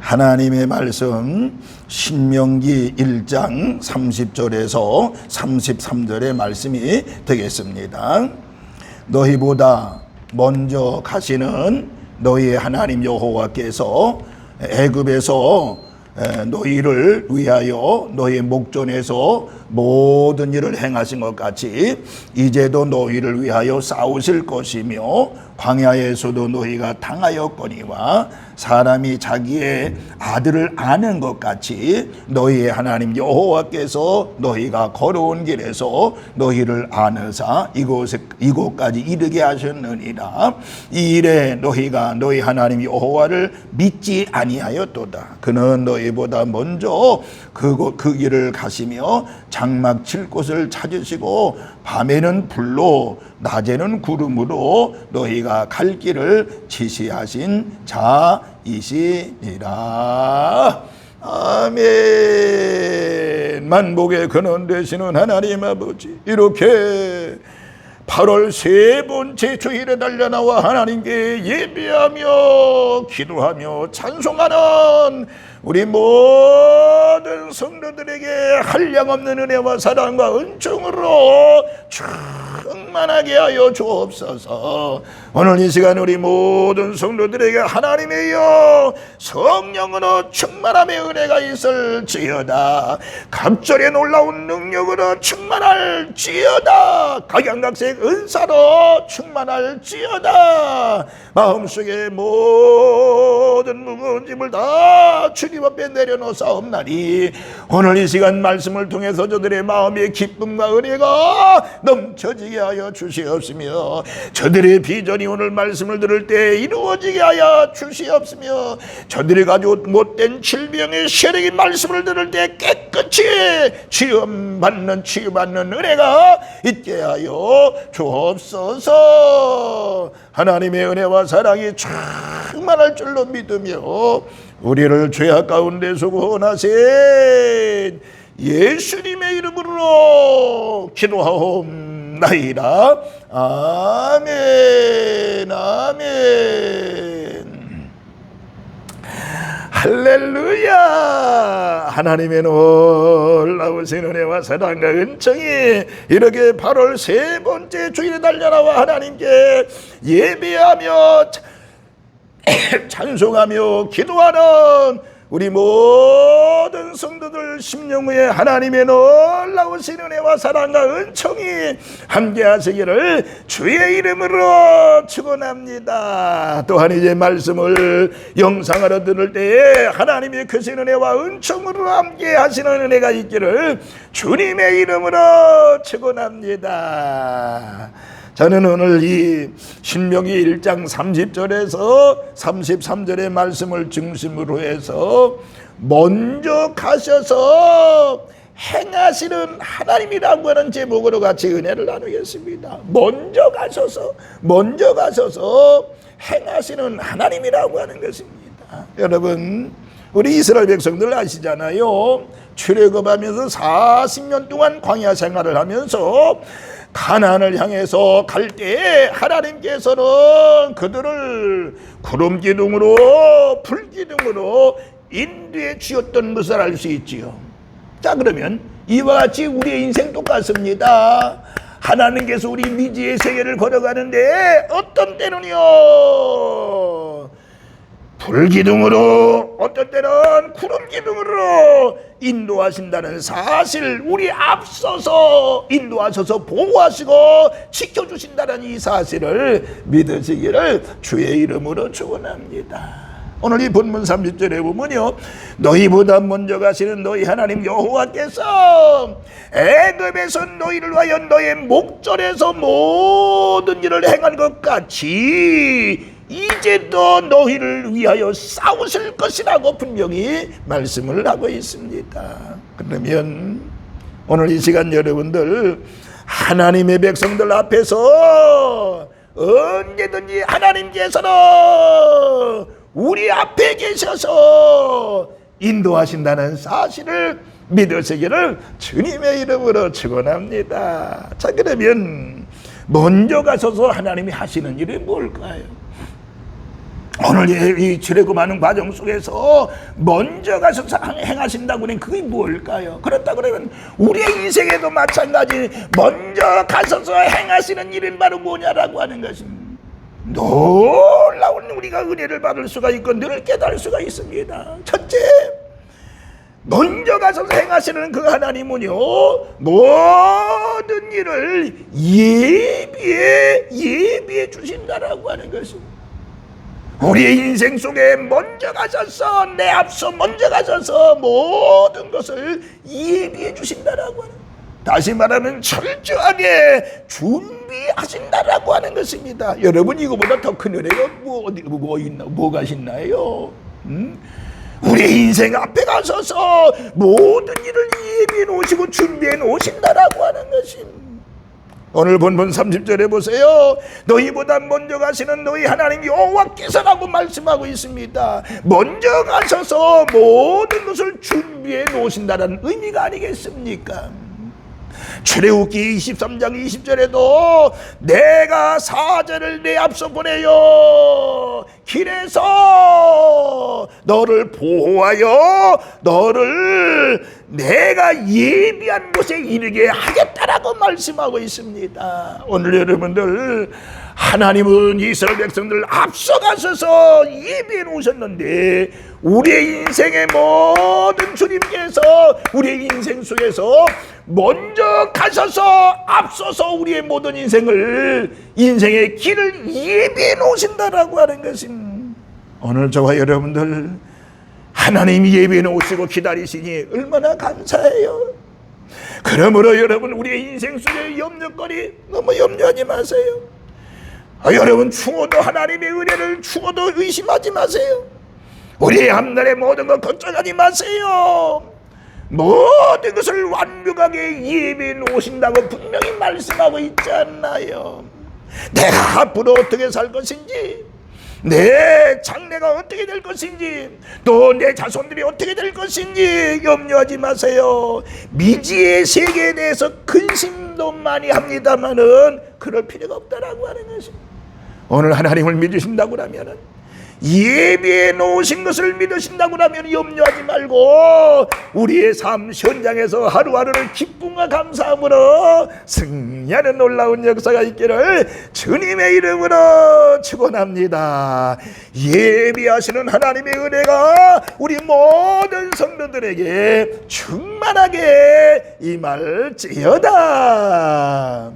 하나님의 말씀 신명기 1장 30절에서 33절의 말씀이 되겠습니다. 너희보다 먼저 가시는 너희의 하나님 여호와께서 애굽에서 너희를 위하여 너희의 목전에서 모든 일을 행하신 것 같이 이제도 너희를 위하여 싸우실 것이며 광야에서도 너희가 당하였거니와 사람이 자기의 아들을 아는 것 같이 너희의 하나님 여호와께서 너희가 걸어온 길에서 너희를 아느사 이곳까지 이르게 하셨느니라. 이 일에 너희가 너희 하나님 여호와를 믿지 아니하였도다. 그는 너희보다 먼저 그 길을 가시며 장막 칠 곳을 찾으시고 밤에는 불로 낮에는 구름으로 너희가 갈 길을 지시하신 자이시니라. 아멘. 만복의 근원 되시는 하나님 아버지, 이렇게 8월 세 번째 주일에 달려나와 하나님께 예배하며 기도하며 찬송하는 우리 모든 성도들에게 한량없는 은혜와 사랑과 은총으로 충만하게 하여 주옵소서. 오늘 이 시간 우리 모든 성도들에게 하나님이여 성령으로 충만함의 은혜가 있을지어다. 갑절에 놀라운 능력으로 충만할지어다. 각양각색 은사로 충만할지어다. 마음속에 모든 무거운 짐을 다 주님 앞에 내려놓사옵나니 오늘 이 시간 말씀을 통해서 저들의 마음의 기쁨과 은혜가 넘쳐지게 하여 주시옵시며 저들의 비전이 오늘 말씀을 들을 때 이루어지게 하여 주시옵시며 저들이 가지고 못된 질병의 세력이 말씀을 들을 때 깨끗이 치유받는 은혜가 있게 하여 주옵소서. 하나님의 은혜와 사랑이 충만할 줄로 믿으며 우리를 죄악 가운데서 구원하신 예수님의 이름으로 기도하옵나이다. 아멘. 아멘. 할렐루야. 하나님의 놀라우신 은혜와 사랑과 은총이 이렇게 8월 세 번째 주일에 달려나와 하나님께 예배하며 찬송하며 기도하는 우리 모든 성도들 심령후에 하나님의 놀라우신 은혜와 사랑과 은총이 함께 하시기를 주의 이름으로 축원합니다. 또한 이제 말씀을 영상으로 들을 때에 하나님의 크신 은혜와 은총으로 함께 하시는 은혜가 있기를 주님의 이름으로 축원합니다. 저는 오늘 이 신명기 1장 30절에서 33절의 말씀을 중심으로 해서 먼저 가셔서 행하시는 하나님이라고 하는 제목으로 같이 은혜를 나누겠습니다. 먼저 가셔서 행하시는 하나님이라고 하는 것입니다. 여러분, 우리 이스라엘 백성들 아시잖아요. 출애굽하면서 40년 동안 광야 생활을 하면서 가나안을 향해서 갈 때 하나님께서는 그들을 구름 기둥으로 불 기둥으로 인도해 주었던 것을 알 수 있지요. 자, 그러면 이와 같이 우리의 인생 똑같습니다. 하나님께서 우리 미지의 세계를 걸어가는데 어떤 때는요 불기둥으로, 어떤 때는 구름기둥으로 인도하신다는 사실, 우리 앞서서 인도하셔서 보호하시고 지켜주신다는 이 사실을 믿으시기를 주의 이름으로 축원합니다. 오늘 이 본문 30절에 보면요, 너희보다 먼저 가시는 너희 하나님 여호와께서 애굽에서 너희를 위하여 너의 목전에서 모든 일을 행한 것 같이 이제도 너희를 위하여 싸우실 것이라고 분명히 말씀을 하고 있습니다. 그러면 오늘 이 시간 여러분들 하나님의 백성들 앞에서 언제든지 하나님께서는 우리 앞에 계셔서 인도하신다는 사실을 믿으시기를 주님의 이름으로 축원합니다. 자, 그러면 먼저 가셔서 하나님이 하시는 일이 뭘까요? 오늘 이 출애굽하는 과정 속에서 먼저 가셔서 행하신다고 하는 그게 뭘까요? 그렇다 그러면 우리의 인생에도 마찬가지 먼저 가셔서 행하시는 일은 바로 뭐냐라고 하는 것입니다. 놀라운 우리가 은혜를 받을 수가 있고 늘 깨달을 수가 있습니다. 첫째, 먼저 가서 행하시는 그 하나님은요, 모든 일을 예비해 주신다라고 하는 것입니다. 우리의 인생 속에 먼저 가셔서, 내 앞서 먼저 가셔서 모든 것을 예비해 주신다라고 하는, 다시 말하면 철저하게 준비하신다라고 하는 것입니다. 여러분, 이거보다 더 큰 은혜가 뭐가 있나요? 우리의 인생 앞에 가셔서 모든 일을 예비해 놓으시고 준비해 놓으신다라고 하는 것입니다. 오늘 본문 30절에 보세요. 너희보다 먼저 가시는 너희 하나님 여호와께서라고 말씀하고 있습니다. 먼저 가셔서 모든 것을 준비해 놓으신다는 의미가 아니겠습니까? 출애굽기 23장 20절에도 내가 사자를 내 앞서 보내요 길에서 너를 보호하여 너를 내가 예비한 곳에 이르게 하겠다라고 말씀하고 있습니다. 오늘 여러분들, 하나님은 이스라엘 백성들 앞서가셔서 예비해 놓으셨는데 우리의 인생의 모든 주님께서 우리의 인생 속에서 먼저 가셔서 앞서서 우리의 모든 인생의 길을 예비해 놓으신다라고 하는 것입니다. 오늘 저와 여러분들, 하나님이 예비해 놓으시고 기다리시니 얼마나 감사해요. 그러므로 여러분, 우리의 인생 속의 염려거리 너무 염려하지 마세요. 여러분, 죽어도 하나님의 은혜를 죽어도 의심하지 마세요. 우리의 앞날의 모든 것 걱정하지 마세요. 모든 것을 완벽하게 예비해 놓으신다고 분명히 말씀하고 있지 않나요? 내가 앞으로 어떻게 살 것인지, 내 장래가 어떻게 될 것인지, 또 내 자손들이 어떻게 될 것인지 염려하지 마세요. 미지의 세계에 대해서 근심도 많이 합니다마는 그럴 필요가 없다라고 하는 것입니다. 오늘 하나님을 믿으신다고 하면은, 예비해 놓으신 것을 믿으신다고 하면 염려하지 말고 우리의 삶 현장에서 하루하루를 기쁨과 감사함으로 승리하는 놀라운 역사가 있기를 주님의 이름으로 축원합니다. 예비하시는 하나님의 은혜가 우리 모든 성도들에게 충만하게 임할지어다.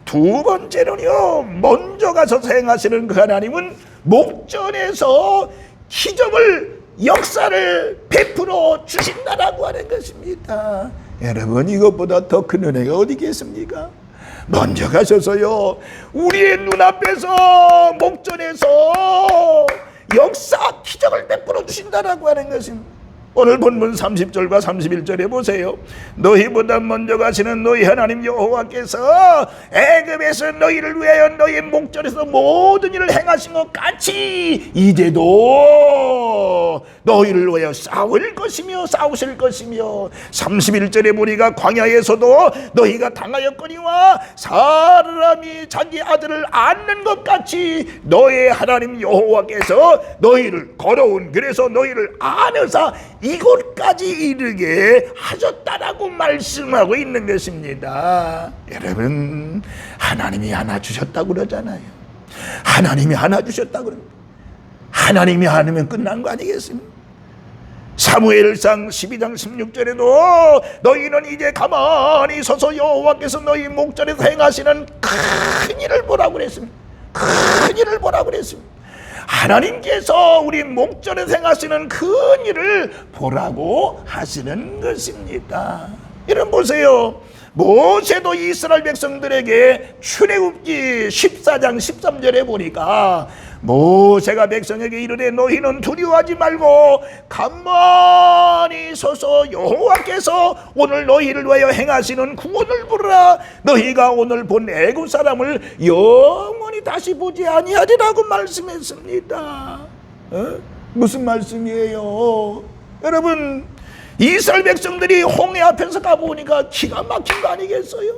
두 번째로는요, 먼저 가서 행하시는 그 하나님은 목전에서 기적을, 역사를 베풀어 주신다라고 하는 것입니다. 여러분, 이것보다 더 큰 은혜가 어디 있겠습니까? 먼저 가셔서요, 우리의 눈앞에서 목전에서 역사, 기적을 베풀어 주신다라고 하는 것입니다. 오늘 본문 30절과 31절에 보세요. 너희보다 먼저 가시는 너희 하나님 여호와께서 애굽에서 너희를 위하여 너희 목전에서 모든 일을 행하신 것 같이 이제도 너희를 위하여 싸우실 것이며 31절에 보니까 광야에서도 너희가 당하였거니와 사람이 자기 아들을 안는 것 같이 너희 하나님 여호와께서 너희를 걸어온 그래서 너희를 안으사 이곳까지 이르게 하셨다라고 말씀하고 있는 것입니다. 여러분, 하나님이 안아주셨다고 그러잖아요. 하나님이 안아주셨다고 그럽니다. 하나님이 안으면 끝난 거 아니겠습니까? 사무엘상 12장 16절에도 너희는 이제 가만히 서서 여호와께서 너희 목전에서 행하시는 큰 일을 보라고 그랬습니다. 큰 일을 보라고 그랬습니다. 하나님께서 우리 목전에 행하시는 큰 일을 보라고 하시는 것입니다. 여러분 보세요. 모세도 이스라엘 백성들에게 출애굽기 14장 13절에 보니까 모세가 백성에게 이르되 너희는 두려워하지 말고 가만히 서서 여호와께서 오늘 너희를 위하여 행하시는 구원을 보라. 너희가 오늘 본 애굽 사람을 영원히 다시 보지 아니하리라고 말씀했습니다. 무슨 말씀이에요? 여러분, 이스라엘 백성들이 홍해 앞에서 가보니까 기가 막힌 거 아니겠어요?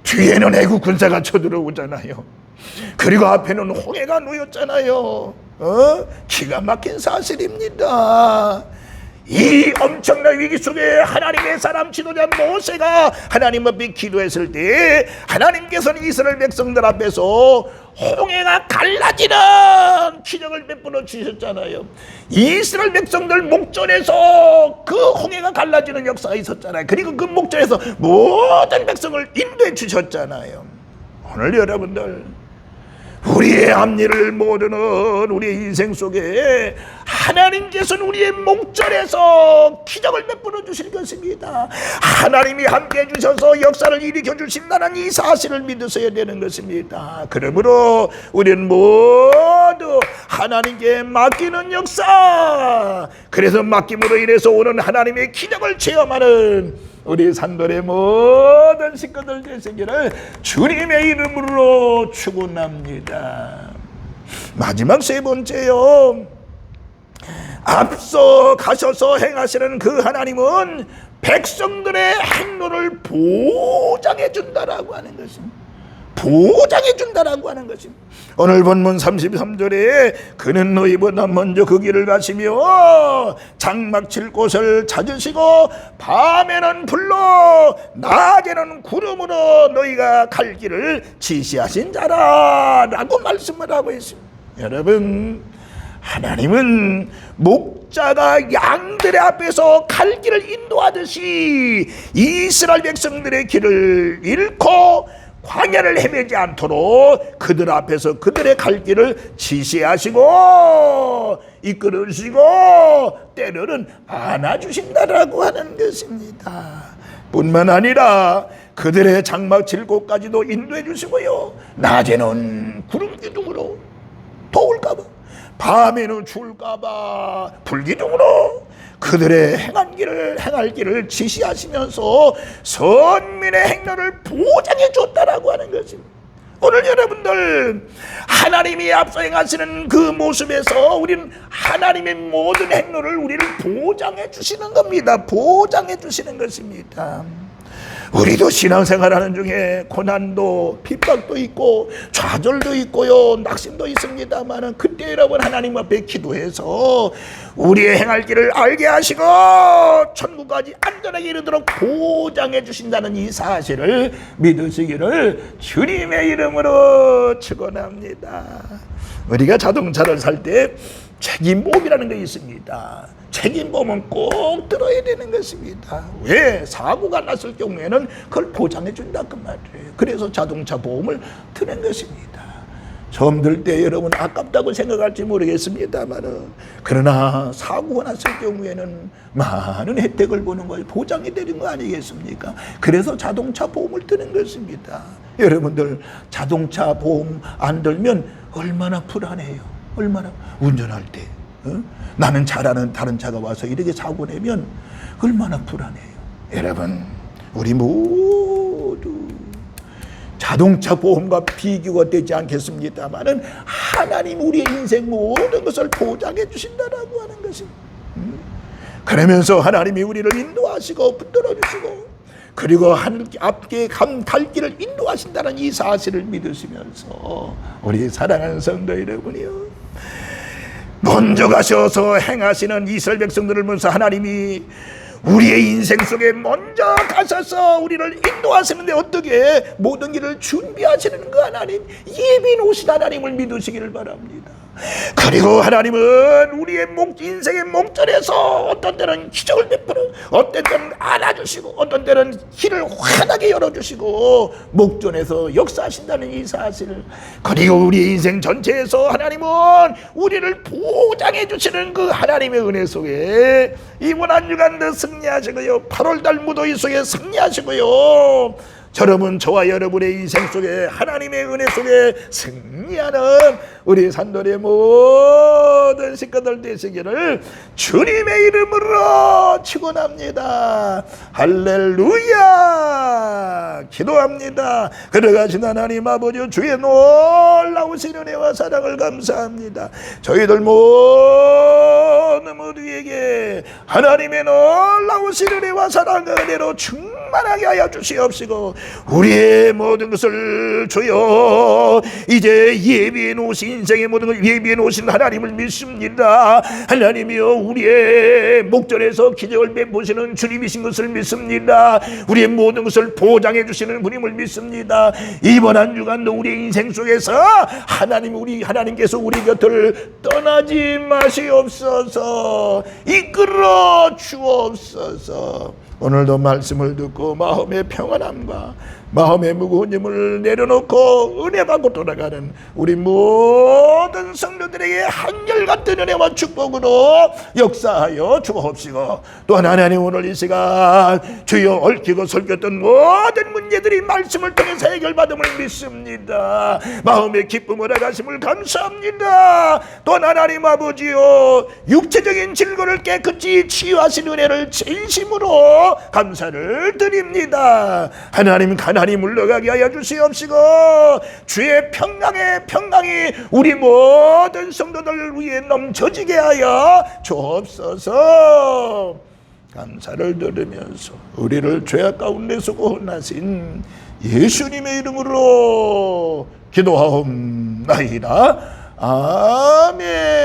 뒤에는 애국 군사가 쳐들어오잖아요. 그리고 앞에는 홍해가 놓였잖아요. 기가 막힌 사실입니다. 이 엄청난 위기 속에 하나님의 사람 지도자 모세가 하나님 앞에 기도했을 때 하나님께서는 이스라엘 백성들 앞에서 홍해가 갈라지는 기적을 베풀어 주셨잖아요. 이스라엘 백성들 목전에서 그 홍해가 갈라지는 역사가 있었잖아요. 그리고 그 목전에서 모든 백성을 인도해 주셨잖아요. 오늘 여러분들 우리의 앞일을 모르는 우리의 인생 속에 하나님께서는 우리의 목전에서 기적을 베풀어 주실 것입니다. 하나님이 함께 해주셔서 역사를 일으켜 주신다는 이 사실을 믿으셔야 되는 것입니다. 그러므로 우리는 모두 하나님께 맡기는 역사, 그래서 맡김으로 인해서 오는 하나님의 기적을 체험하는 우리 산돌의 모든 식구들 되시기를 주님의 이름으로 축원합니다. 마지막 세 번째요, 앞서 가셔서 행하시는 그 하나님은 백성들의 행로를 보장해 준다라고 하는 것입니다. 보장해 준다라고 하는 것입니다. 오늘 본문 33절에 그는 너희보다 먼저 그 길을 가시며 장막 칠 곳을 찾으시고 밤에는 불로 낮에는 구름으로 너희가 갈 길을 지시하신 자라라고 말씀을 하고 있습니다. 여러분, 하나님은 목자가 양들의 앞에서 갈 길을 인도하듯이 이스라엘 백성들의 길을 잃고 광야를 헤매지 않도록 그들 앞에서 그들의 갈 길을 지시하시고 이끌으시고 때로는 안아주신다라고 하는 것입니다. 뿐만 아니라 그들의 장막 칠 곳까지도 인도해 주시고요, 낮에는 구름 기둥으로 더울까봐, 밤에는 추울까봐 불기둥으로 그들의 행할 길을 지시하시면서 선민의 행로를 보장해 줬다라고 하는 것입니다. 오늘 여러분들 하나님이 앞서 행하시는 그 모습에서 우리는 하나님의 모든 행로를 우리를 보장해 주시는 겁니다. 보장해 주시는 것입니다. 우리도 신앙생활하는 중에 고난도 핍박도 있고 좌절도 있고요, 낙심도 있습니다만 그때 여러분 하나님 앞에 기도해서 우리의 행할 길을 알게 하시고 천국까지 안전하게 이르도록 보장해 주신다는 이 사실을 믿으시기를 주님의 이름으로 축원합니다. 우리가 자동차를 살 때 책임보험이라는 게 있습니다. 책임보험은 꼭 들어야 되는 것입니다. 왜? 사고가 났을 경우에는 그걸 보장해 준다 그 말이에요. 그래서 자동차 보험을 드는 것입니다. 처음 들 때 여러분 아깝다고 생각할지 모르겠습니다만 그러나 사고가 났을 경우에는 많은 혜택을 보는 걸 보장해 드리는 거 아니겠습니까? 그래서 자동차 보험을 드는 것입니다. 여러분들 자동차 보험 안 들면 얼마나 불안해요. 얼마나 운전할 때 나는 잘 아는 다른 차가 와서 이렇게 사고 내면 얼마나 불안해요. 여러분, 우리 모두 자동차 보험과 비교가 되지 않겠습니다만은 하나님 우리의 인생 모든 것을 보장해 주신다라고 하는 것입니다. 그러면서 하나님이 우리를 인도하시고 붙들어 주시고 그리고 앞에 갈 길을 인도하신다는 이 사실을 믿으시면서 우리 사랑하는 성도 여러분이요, 먼저 가셔서 행하시는 이스라엘 백성들을 보면서 하나님이 우리의 인생 속에 먼저 가셔서 우리를 인도하시는데 어떻게 모든 길을 준비하시는 그 하나님, 예비 놓으신 하나님을 믿으시기를 바랍니다. 그리고 하나님은 우리의 인생의 목전에서 어떤 때는 기적을 베풀어, 어떤 때는 안아주시고, 어떤 때는 길을 환하게 열어주시고 목전에서 역사하신다는 이 사실을, 그리고 우리 인생 전체에서 하나님은 우리를 보장해 주시는 그 하나님의 은혜 속에 이번 한 주간도 승리하시고요, 8월달 무더위 속에 승리하시고요, 저와 여러분의 인생 속에 하나님의 은혜 속에 승리하는 우리 산돌의 모든 식구들 되시기를 주님의 이름으로 축원합니다. 할렐루야. 기도합니다. 걸어가신 하나님 아버지, 주의 놀라우신 은혜와 사랑을 감사합니다. 저희들 모두에게 하나님의 놀라우신 은혜와 사랑을 은혜로 충만히 충만하게 하여 주시옵시고 우리의 모든 것을 주여 이제 예비해 놓으신 인생의 모든 걸 예비해 놓으신 하나님을 믿습니다. 하나님이여 우리의 목전에서 기적을 베푸시는 주님이신 것을 믿습니다. 우리의 모든 것을 보장해 주시는 분임을 믿습니다. 이번 한 주간도 우리의 인생 속에서 하나님께서 우리 곁을 떠나지 마시옵소서. 이끌어 주옵소서. 오늘도 말씀을 듣고 마음의 평안함과 마음의 무거운 짐을 내려놓고 은혜 받고 돌아가는 우리 모든 성도들에게 한결같은 은혜와 축복으로 역사하여 주옵시고, 또한 하나님 오늘 이 시간 주여 얽히고 설켰던 모든 문제들이 말씀을 통해서 해결받음을 믿습니다. 마음의 기쁨을 허락하심을 감사합니다. 또한 하나님 아버지여 육체적인 질고를 깨끗이 치유하신 은혜를 진심으로 감사를 드립니다. 하나님 가난이 물러가게 하여 주시옵시고 주의 평강이 우리 모든 성도들 위해 넘쳐지게 하여 주옵소서. 감사를 드리면서 우리를 죄악 가운데서 구원하신 예수님의 이름으로 기도하옵나이다. 아멘.